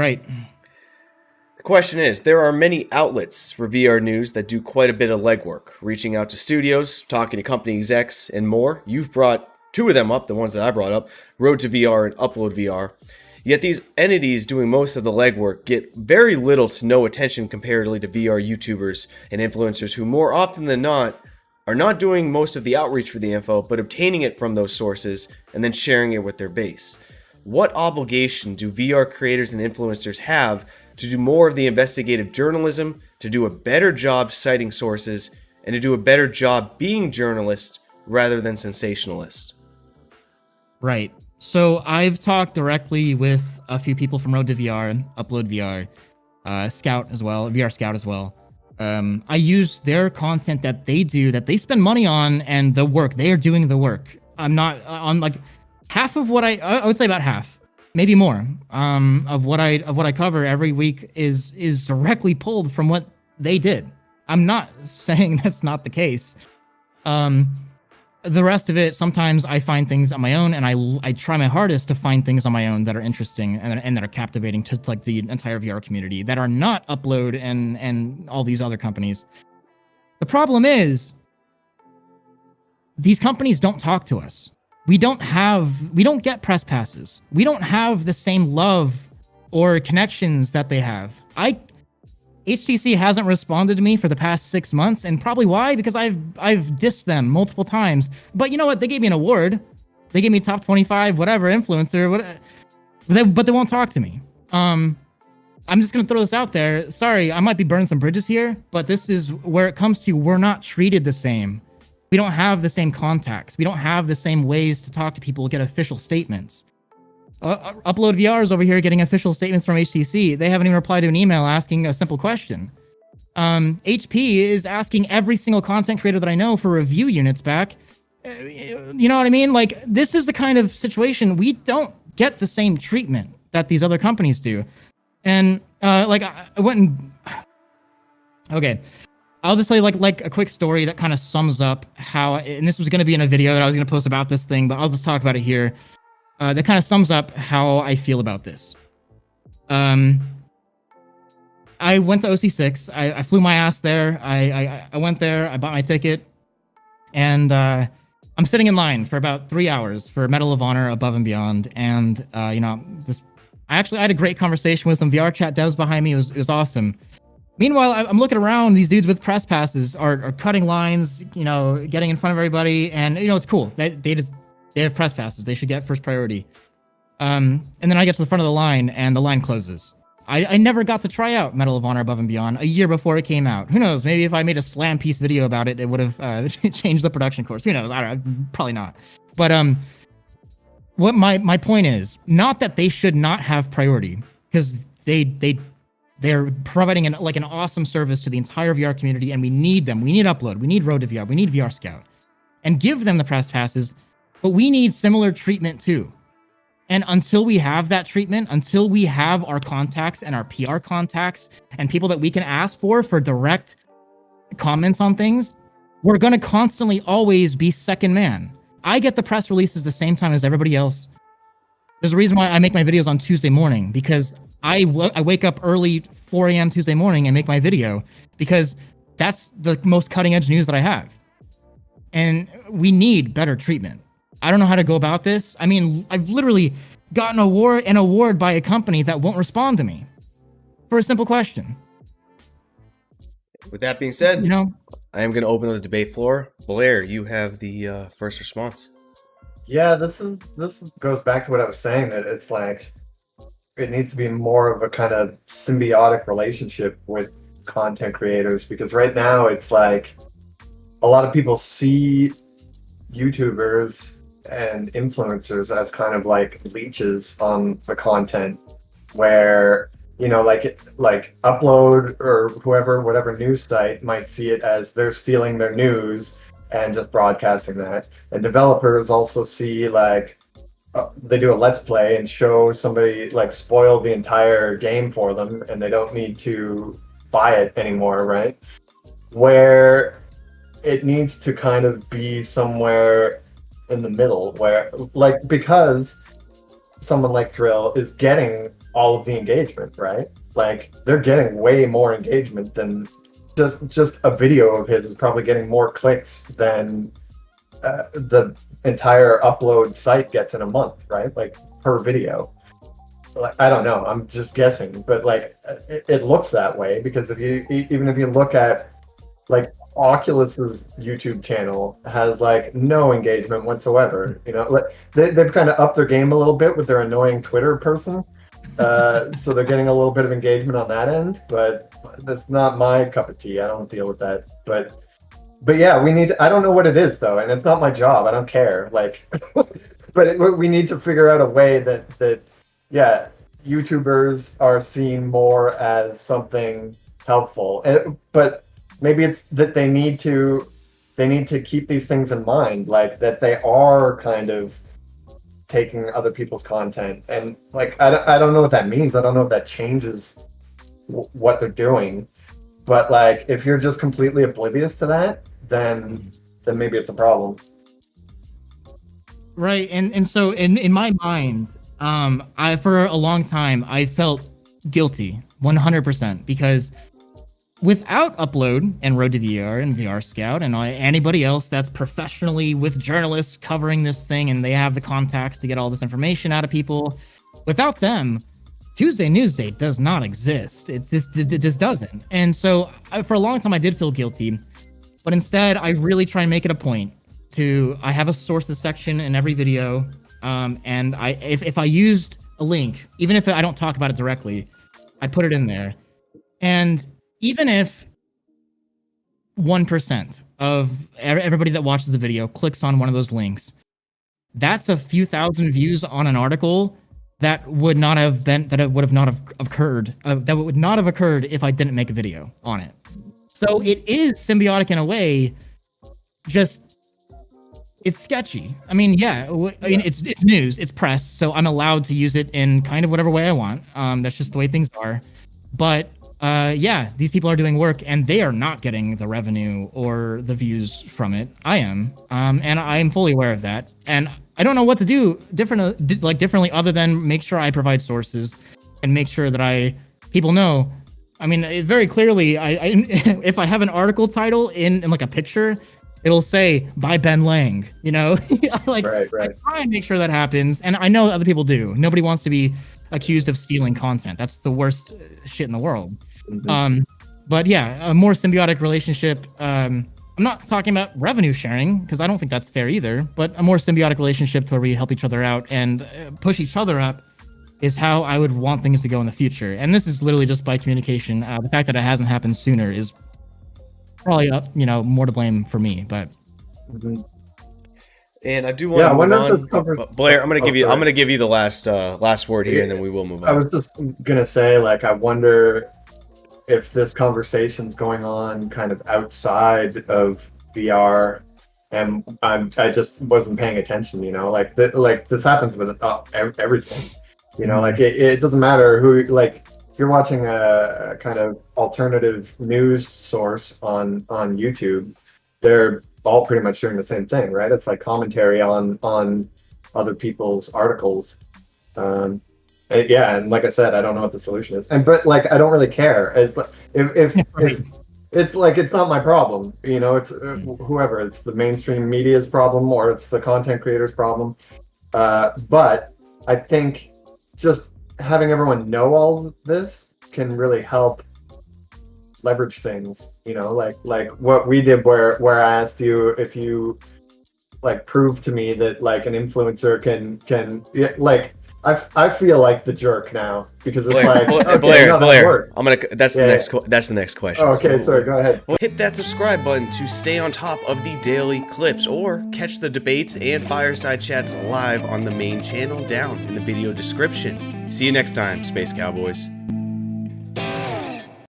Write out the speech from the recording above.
Right. The question is, there are many outlets for VR news that do quite a bit of legwork, reaching out to studios, talking to company execs, and more. You've brought two of them up, the ones that I brought up, Road to VR and Upload VR. Yet these entities doing most of the legwork get very little to no attention comparatively to VR YouTubers and influencers who more often than not are not doing most of the outreach for the info, but obtaining it from those sources and then sharing it with their base. What obligation do VR creators and influencers have to do more of the investigative journalism, to do a better job citing sources, and to do a better job being journalists rather than sensationalists? Right. So I've talked directly with a few people from Road to VR and Upload VR, Scout as well, VR Scout as well. I use their content that they do, that they spend money on, and the work. They are doing the work. I'm not on like half of what I would say about half, maybe more, of what I cover every week is directly pulled from what they did. I'm not saying that's not the case. The rest of it, sometimes I find things on my own, and I try my hardest to find things on my own that are interesting and that are captivating to like the entire VR community, that are not Upload and all these other companies. The problem is, these companies don't talk to us. We don't get press passes. We don't have the same love or connections that they have. HTC hasn't responded to me for the past 6 months, and probably why? Because I've dissed them multiple times. But you know what? They gave me an award. They gave me top 25, whatever, influencer, but they won't talk to me. I'm just gonna throw this out there. Sorry, I might be burning some bridges here, but this is where it comes to, we're not treated the same. We don't have the same contacts. We don't have the same ways to talk to people, get official statements. Upload VR is over here getting official statements from HTC. They haven't even replied to an email asking a simple question. HP is asking every single content creator that I know for review units back. You know what I mean? Like, this is the kind of situation, we don't get the same treatment that these other companies do. And I went and... Okay. I'll just tell you like a quick story that kind of sums up how, and this was going to be in a video that I was going to post about this thing, but I'll just talk about it here. That kind of sums up how I feel about this. I went to OC6. I flew my ass there. I went there. I bought my ticket, and I'm sitting in line for about 3 hours for Medal of Honor Above and Beyond. And I had a great conversation with some VR chat devs behind me. It was awesome. Meanwhile, I'm looking around. These dudes with press passes are cutting lines, getting in front of everybody, and it's cool. They have press passes. They should get first priority. And then I get to the front of the line, and the line closes. I never got to try out Medal of Honor Above and Beyond a year before it came out. Who knows? Maybe if I made a slam piece video about it, it would have changed the production course. Who knows? I don't know. Probably not. But what my point is, not that they should not have priority, because they're providing an awesome service to the entire VR community, and we need them. We need Upload. We need Road to VR. We need VR Scout. And give them the press passes. But we need similar treatment too. And until we have that treatment, until we have our contacts and our PR contacts and people that we can ask for direct comments on things, we're going to constantly always be second man. I get the press releases the same time as everybody else. There's a reason why I make my videos on Tuesday morning, because I wake up early, 4 a.m. Tuesday morning, and make my video, because that's the most cutting edge news that I have. And we need better treatment. I don't know how to go about this. I mean, I've literally gotten an award by a company that won't respond to me for a simple question. With that being said, I am going to open the debate floor. Blair, you have the first response. Yeah, this goes back to what I was saying, that it's like it needs to be more of a kind of symbiotic relationship with content creators, because right now it's like a lot of people see YouTubers and influencers as kind of like leeches on the content, where like Upload or whatever news site might see it as they're stealing their news and just broadcasting that. And developers also see they do a let's play and show somebody spoil the entire game for them, and they don't need to buy it anymore, right? Where it needs to kind of be somewhere in the middle, where because someone like Thrill is getting all of the engagement, right? Like they're getting way more engagement than just a video of his is probably getting more clicks than the entire upload site gets in a month, right? Like per video. Like I don't know, I'm just guessing, but like it looks that way because if you even if you look at like Oculus's YouTube channel has like no engagement whatsoever. You know, like they've kind of upped their game a little bit with their annoying Twitter person. So they're getting a little bit of engagement on that end, but that's not my cup of tea. I don't deal with that. But yeah, we need. I don't know what it is though, and it's not my job. I don't care. Like, we need to figure out a way that yeah, YouTubers are seen more as something helpful. But maybe it's that they need to keep these things in mind, like that they are kind of taking other people's content, and like I don't know what that means. I don't know if that changes what they're doing, but like if you're just completely oblivious to that, then maybe it's a problem. Right. And so in my mind, I for a long time I felt guilty 100% because without Upload and Road to VR and VR Scout and anybody else that's professionally with journalists covering this thing and they have the contacts to get all this information out of people, without them, Tuesday Newsday does not exist. It just doesn't. And so for a long time I did feel guilty, but instead I really try and make it a point to, I have a sources section in every video, and if I used a link, even if I don't talk about it directly, I put it in there. And even if 1% of everybody that watches the video clicks on one of those links, that's a few thousand views on an article that would not have occurred if I didn't make a video on it. So it is symbiotic in a way, just it's sketchy. I mean, yeah, I mean, it's news, it's press, so I'm allowed to use it in kind of whatever way I want. That's just the way things are. But yeah, these people are doing work and they are not getting the revenue or the views from it. I am, and I am fully aware of that. And I don't know what to do differently other than make sure I provide sources and make sure that people know. I mean, very clearly, I if I have an article title in like a picture, it'll say by Ben Lang, you know, like Right. I try and make sure that happens. And I know other people do. Nobody wants to be accused of stealing content. That's the worst shit in the world. Mm-hmm. But yeah, a more symbiotic relationship. I'm not talking about revenue sharing because I don't think that's fair either, but a more symbiotic relationship to where we help each other out and push each other up is how I would want things to go in the future. And this is literally just by communication. The fact that it hasn't happened sooner is probably more to blame for me, but Mm-hmm. And I do want to move on. But Blair, I'm going to give you the last word here, and then we will move on. I was just gonna say, like, I wonder if this conversation's going on kind of outside of VR, and I just wasn't paying attention. You know, like this happens with everything. You know, like it doesn't matter who. Like, if you're watching a kind of alternative news source on YouTube, they're all pretty much doing the same thing, right? It's like commentary on other people's articles. Yeah, and like I said, I don't know what the solution is, but like I don't really care. It's like if it's like it's not my problem, you know. It's whoever. It's the mainstream media's problem, or it's the content creator's problem. But I think just having everyone know all this can really help leverage things, you know, like what we did where I asked you if you like prove to me that like an influencer can like I feel like the jerk now because it's Blair. That's the next question. Oh, okay, sorry, go ahead. Well, hit that subscribe button to stay on top of the daily clips or catch the debates and fireside chats live on the main channel down in the video description. See you next time, Space Cowboys.